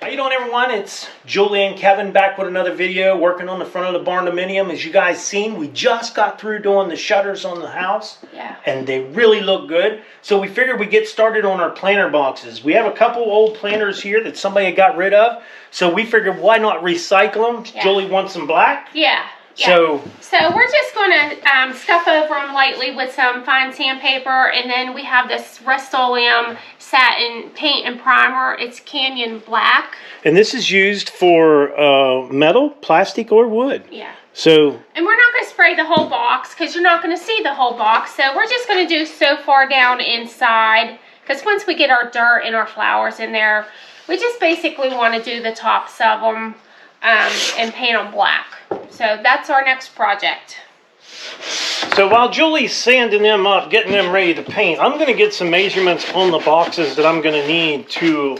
How you doing, everyone? It's Julie and Kevin back with another video working on the front of the barn dominium. As you guys seen, we just got through doing the shutters on the house. Yeah. And they really look good. So we figured we'd get started on our planter boxes. We have a couple old planters here that somebody had got rid of. So we figured why not recycle them? Yeah. Julie wants some black. Yeah. Yeah. So we're just going to scuff over them lightly with some fine sandpaper, and then we have this Rust-Oleum satin paint and primer. It's Canyon Black. And this is used for metal, plastic, or wood. Yeah. So. And we're not going to spray the whole box because you're not going to see the whole box. So we're just going to do so far down inside, because once we get our dirt and our flowers in there, we just basically want to do the tops of them and paint them black. So that's our next project. So while Julie's sanding them up, getting them ready to paint, I'm going to get some measurements on the boxes that I'm going to need to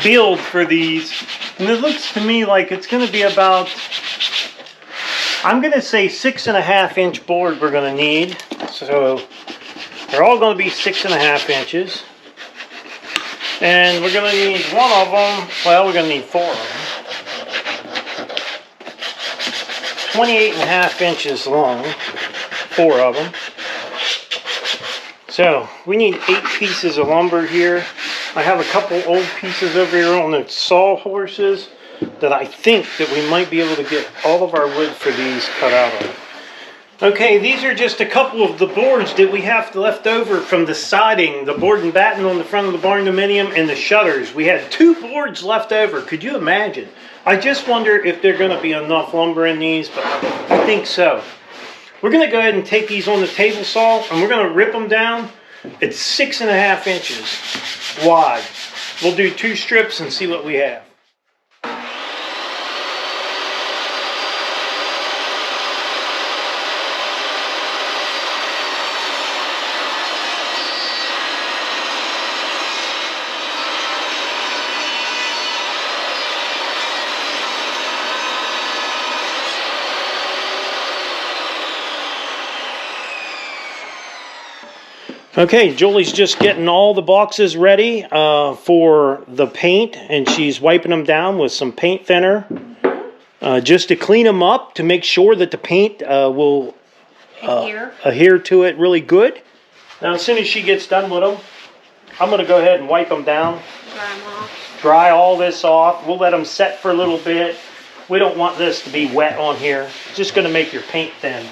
build for these. And it looks to me like it's going to be about, I'm going to say 6.5 inch board we're going to need. So they're all going to be 6.5 inches. And we're going to need one of them, well, we're going to need 4 of them. 28.5 inches long, 4 of them. So we need 8 pieces of lumber here. I have a couple old pieces over here on the sawhorses that I think that we might be able to get all of our wood for these cut out of. Okay, these are just a couple of the boards that we have left over from the siding, the board and batten on the front of the barn dominium, and the shutters. We had 2 boards left over. Could you imagine? I just wonder if there's going to be enough lumber in these, but I think so. We're going to go ahead and take these on the table saw, and we're going to rip them down. It's 6.5 inches wide. We'll do 2 strips and see what we have. Okay, Julie's just getting all the boxes ready for the paint, and she's wiping them down with some paint thinner just to clean them up to make sure that the paint will adhere to it really good. Now, as soon as she gets done with them, I'm going to go ahead and wipe them down. Dry them off. Dry all this off. We'll let them set for a little bit. We don't want this to be wet on here. It's just going to make your paint thin.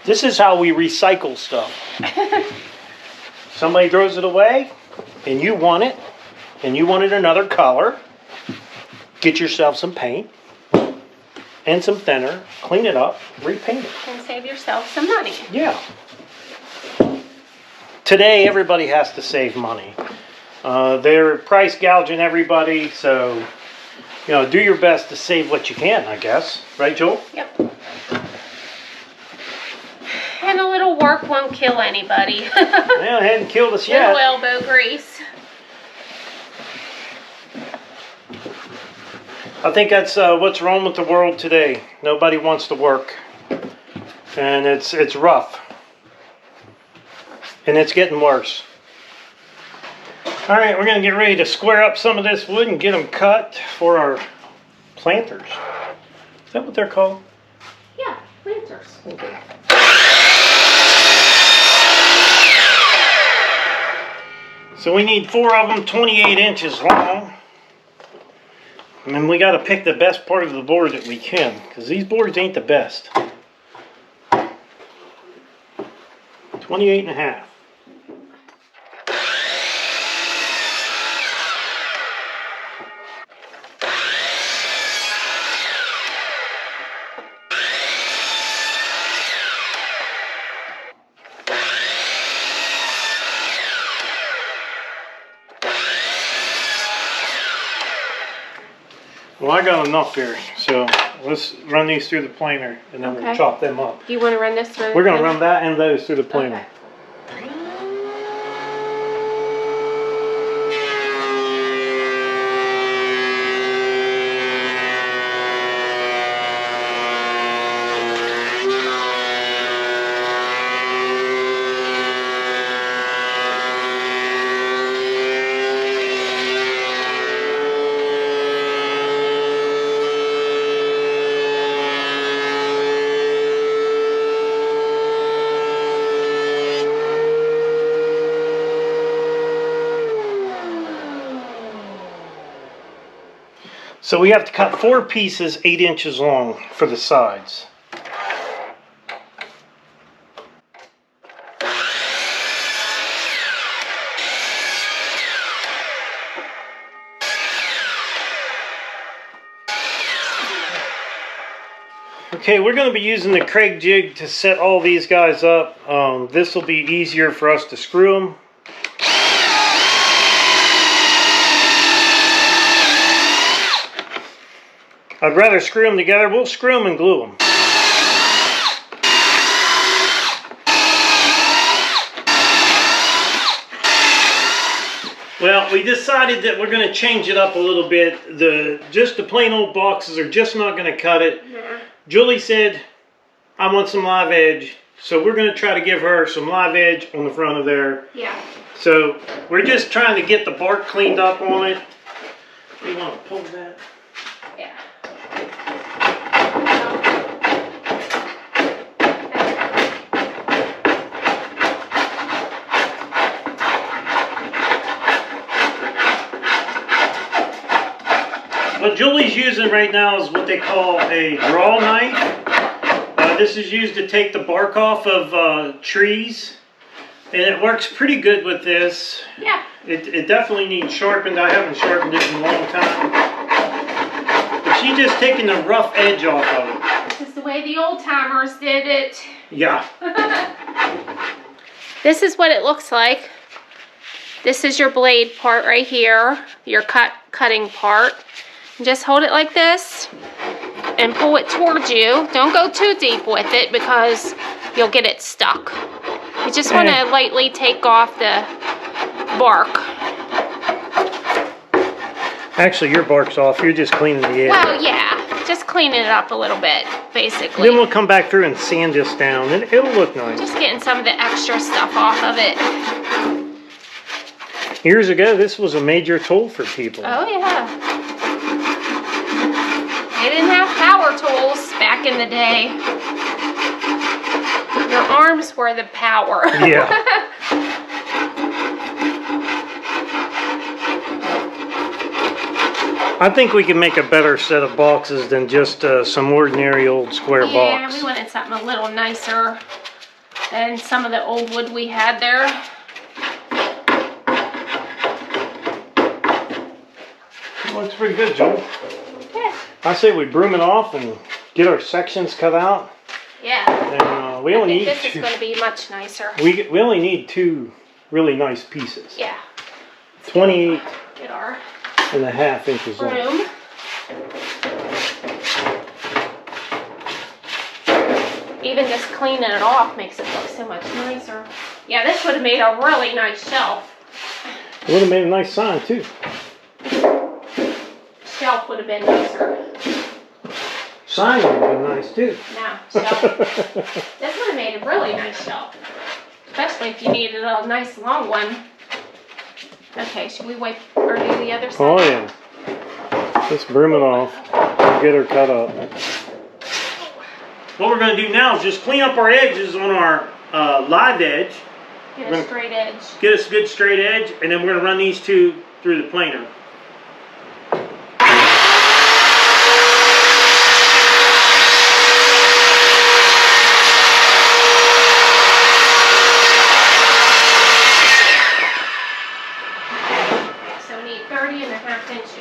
This is how we recycle stuff. Somebody throws it away, and you want it, and you want it another color. Get yourself some paint and some thinner, clean it up, repaint it. And save yourself some money. Yeah. Today, everybody has to save money. They're price gouging everybody, so, you know, do your best to save what you can, I guess. Right, Joel? Yep. And a little work won't kill anybody. Well, it hadn't killed us yet. Little elbow grease. I think that's what's wrong with the world today. Nobody wants to work. And it's rough. And it's getting worse. Alright, we're going to get ready to square up some of this wood and get them cut for our planters. Is that what they're called? Yeah, planters. Okay. So we need 4 of them, 28 inches long. And then we got to pick the best part of the board that we can, because these boards ain't the best. 28.5. Well, I got enough here, so let's run these through the planer, and then we'll chop them up. Do you want to run this through? We're going to run that and those through the planer. Okay. So we have to cut 4 pieces 8 inches long for the sides. Okay, we're going to be using the Craig jig to set all these guys up. This will be easier for us to screw them. I'd rather screw them together. We'll screw them and glue them. Well, we decided that we're going to change it up a little bit. Just the plain old boxes are just not going to cut it. Yeah. Julie said, I want some live edge. So we're going to try to give her some live edge on the front of there. Yeah. So we're just trying to get the bark cleaned up on it. You want to pull that? Yeah. What Julie's using right now is what they call a draw knife. This is used to take the bark off of trees. And it works pretty good with this. Yeah. It definitely needs sharpened. I haven't sharpened it in a long time. But she's just taking the rough edge off of it. This is the way the old timers did it. Yeah. This is what it looks like. This is your blade part right here, your cutting part. And just hold it like this and pull it towards you. Don't go too deep with it because you'll get it stuck. You just want to lightly take off the bark. Actually, your bark's off. You're just cleaning the edge. Well, yeah. Just clean it up a little bit, basically. Then we'll come back through and sand this down. And it'll look nice. Just getting some of the extra stuff off of it. Years ago, this was a major tool for people. Oh, yeah. They didn't have power tools back in the day. Your arms were the power. Yeah. I think we can make a better set of boxes than just some ordinary old square box. Yeah, we wanted something a little nicer than some of the old wood we had there. Looks pretty good, Joel. Yeah. I say we broom it off and get our sections cut out. Yeah. And we only need this is going to be much nicer. We only need 2 really nice pieces. Yeah. 28 Get our and a half inches long. broom. Even just cleaning it off makes it look so much nicer. Yeah, this would have made a really nice shelf. It would have made a nice sign too. Shelf would have been nicer. Sign would have been nice too. No, shelf. This would have made a really nice shelf. Especially if you needed a nice long one. Okay, should we wipe or do the other side? Oh yeah. Let's broom it off and get her cut up. What we're going to do now is just clean up our edges on our live edge. Get a straight edge. Get us a good straight edge, and then we're going to run these 2 through the planer. So we need 30.5 inches.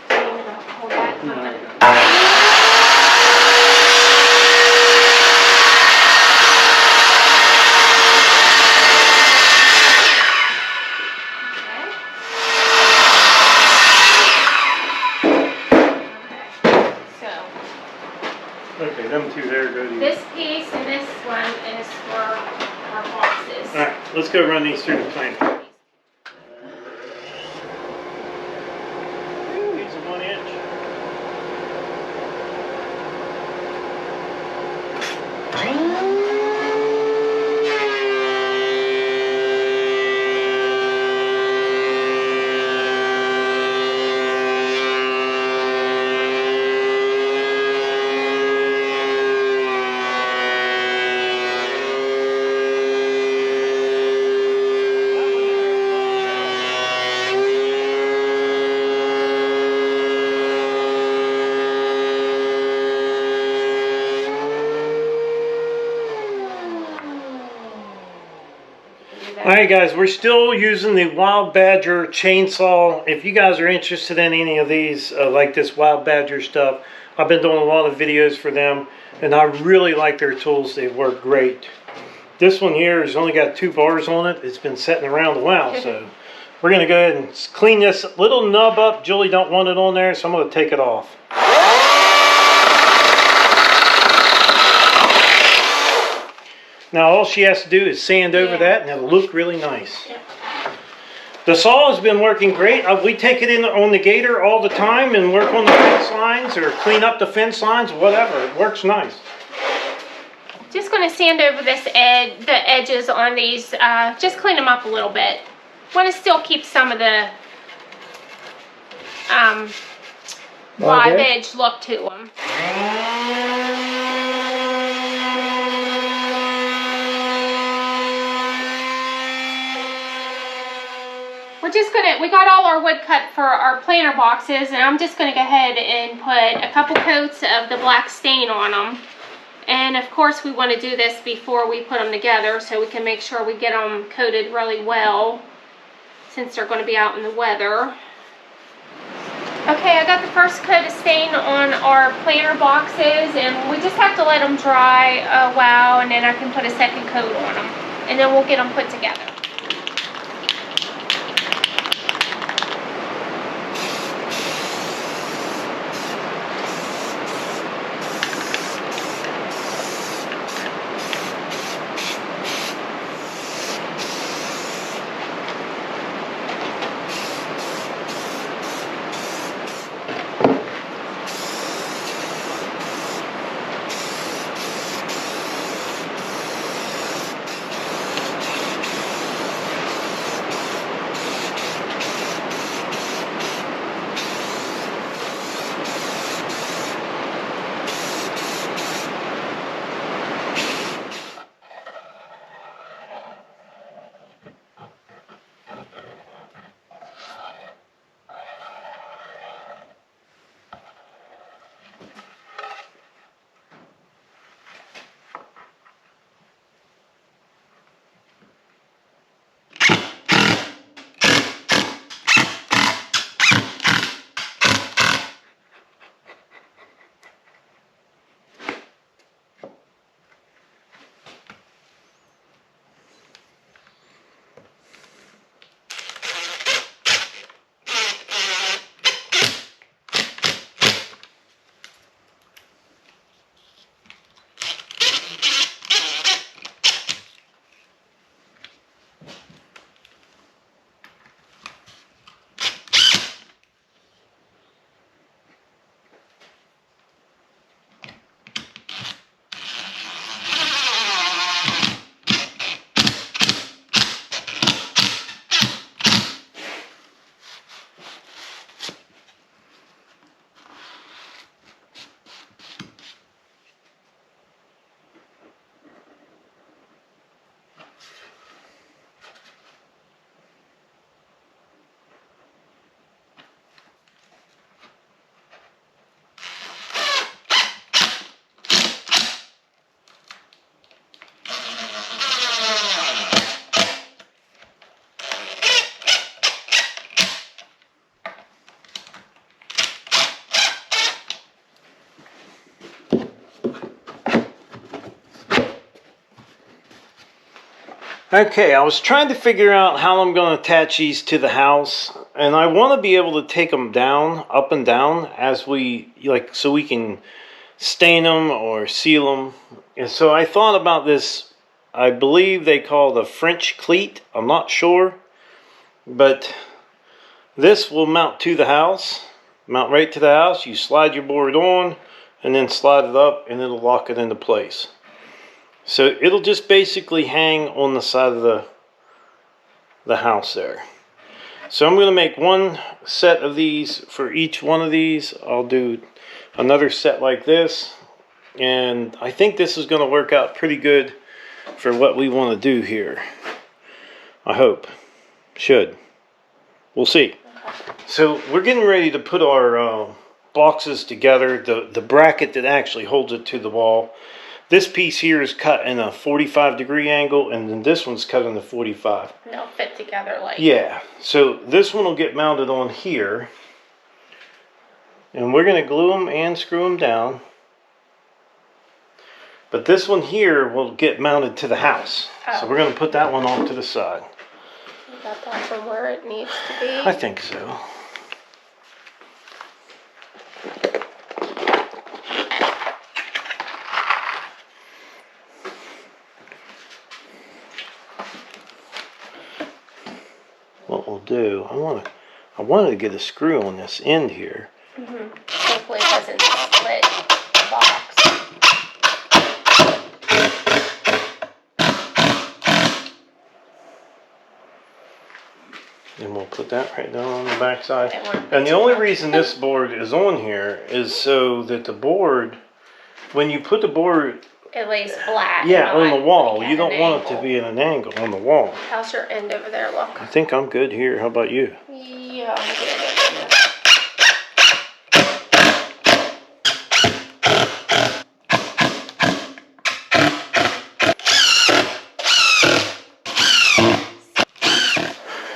So I'm going to hold that on. Okay, them 2 there go to This piece and this one is for our boxes. Alright, let's go run these through the planer. These are 1 inch. Alright guys, we're still using the Wild Badger chainsaw. If you guys are interested in any of these, like this Wild Badger stuff, I've been doing a lot of videos for them, and I really like their tools. They work great. This one here has only got 2 bars on it. It's been sitting around a while, so we're going to go ahead and clean this little nub up. Julie don't want it on there, so I'm going to take it off. Now all she has to do is sand over that, and it'll look really nice. Yep. The saw has been working great. We take it in on the gator all the time and work on the fence lines or clean up the fence lines, whatever. It works nice. Just going to sand over the edges on these, just clean them up a little bit. Want to still keep some of the live edge look to them. We're just we got all our wood cut for our planter boxes, and I'm just gonna go ahead and put a couple coats of the black stain on them. And of course we want to do this before we put them together so we can make sure we get them coated really well since they're going to be out in the weather. Okay, I got the first coat of stain on our planter boxes, and we just have to let them dry a while, and then I can put a second coat on them, and then we'll get them put together. Okay, I was trying to figure out how I'm going to attach these to the house, and I want to be able to take them down, up and down, as we, so we can stain them or seal them. And so I thought about this, I believe they call the French cleat, I'm not sure, but this will mount to the house, mount right to the house. You slide your board on, and then slide it up, and it'll lock it into place. So it'll just basically hang on the side of the house there. So I'm going to make one set of these for each one of these. I'll do another set like this. And I think this is going to work out pretty good for what we want to do here. I hope. Should. We'll see. So we're getting ready to put our boxes together. The bracket that actually holds it to the wall. This piece here is cut in a 45-degree angle, and then this one's cut in a 45. They'll fit together like. Yeah, so this one will get mounted on here. And we're going to glue them and screw them down. But this one here will get mounted to the house. Oh. So we're going to put that one off to the side. You got that from where it needs to be? I think so. What we'll do, I wanted to get a screw on this end here. Hopefully it doesn't split the box. And we'll put that right down on the back side. And the only reason this board is on here is so that the board, when you put the board, it lays flat. yeah, on the wall. Like You don't want it to be at an angle on the wall. How's your end over there look? I think I'm good here. How about you? Yeah, I'm good.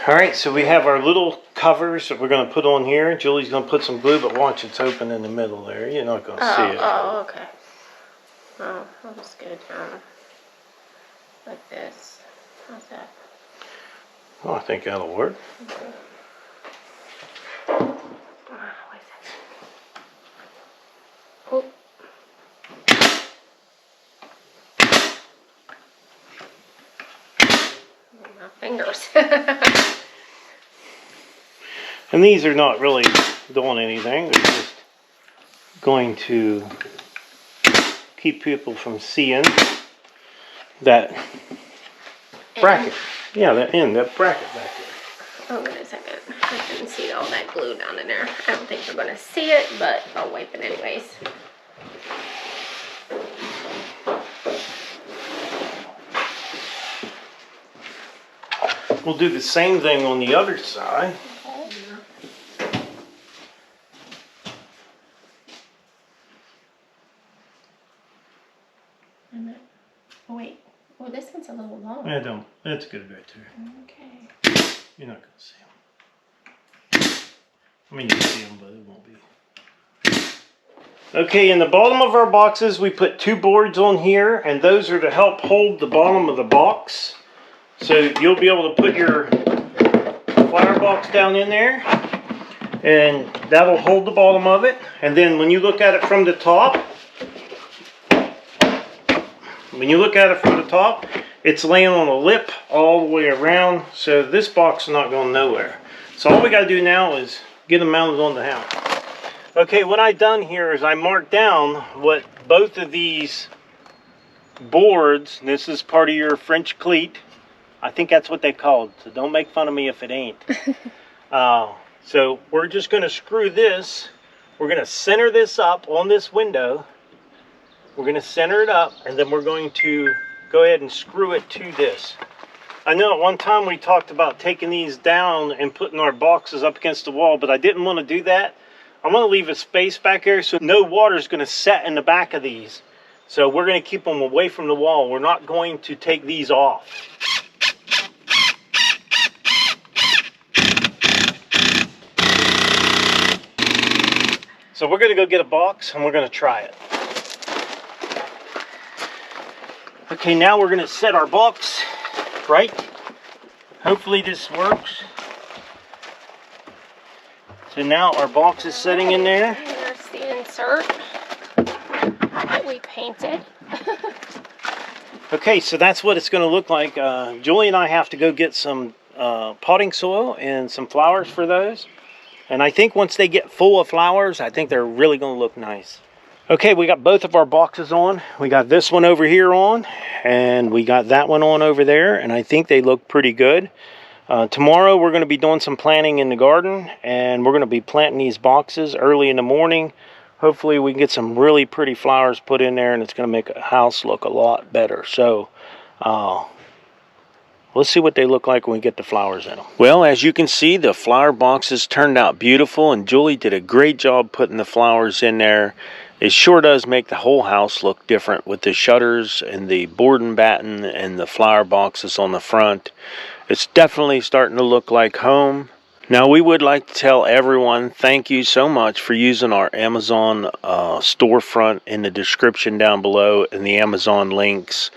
Alright, so we have our little covers that we're going to put on here. Julie's going to put some glue, but watch, it's open in the middle there. You're not going to see it. Oh, okay. Oh, that was good. Like this. How's that? Oh, I think that'll work. Okay. Oh. My fingers. And these are not really doing anything. They're just going to keep people from seeing that bracket. Yeah, that bracket back there. Oh, wait a second. I didn't see all that glue down in there. I don't think you're going to see it, but I'll wipe it anyways. We'll do the same thing on the other side. Oh, wait. Well, this one's a little long. I don't. That's good right there. Okay. You're not going to see them. I mean, you can see them, but it won't be. Okay, in the bottom of our boxes, we put 2 boards on here, and those are to help hold the bottom of the box. So you'll be able to put your flower box down in there, and that'll hold the bottom of it. And then when you look at it from the top, it's laying on a lip all the way around, so this box is not going nowhere. So all we got to do now is get them mounted on the house. Okay, what I've done here is I marked down what both of these boards, and this is part of your French cleat, I think that's what they called, so don't make fun of me if it ain't. So we're just going to screw this. We're going to center this up on this window. We're going to center it up, and then we're going to go ahead and screw it to this. I know at one time we talked about taking these down and putting our boxes up against the wall, but I didn't want to do that. I'm going to leave a space back there so no water is going to set in the back of these. So we're going to keep them away from the wall. We're not going to take these off. So we're going to go get a box and we're going to try it. Okay, now we're going to set our box right. Hopefully this works. So now our box is sitting in there. Here's the insert that we painted. Okay, so that's what it's going to look like. Julie and I have to go get some potting soil and some flowers for those. And I think once they get full of flowers, I think they're really going to look nice. Okay, we got both of our boxes on. We got this one over here on, and we got that one on over there, and I think they look pretty good. Tomorrow we're going to be doing some planting in the garden, and we're going to be planting these boxes early in the morning. Hopefully we can get some really pretty flowers put in there, and it's going to make a house look a lot better. So let's see what they look like when we get the flowers in them. Well, as you can see, the flower boxes turned out beautiful, and Julie did a great job putting the flowers in there. It sure does make the whole house look different with the shutters and the board and batten and the flower boxes on the front. It's definitely starting to look like home. Now, we would like to tell everyone thank you so much for using our Amazon storefront in the description down below and the Amazon links.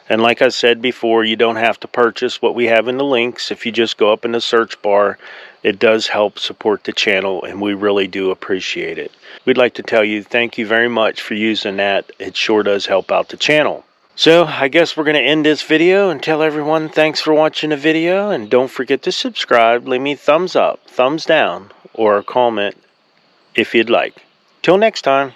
And like I said before, you don't have to purchase what we have in the links. If you just go up in the search bar, it does help support the channel, and we really do appreciate it. We'd like to tell you thank you very much for using that. It sure does help out the channel. So I guess we're going to end this video and tell everyone thanks for watching the video, and don't forget to subscribe, leave me a thumbs up, thumbs down, or a comment if you'd like. Till next time.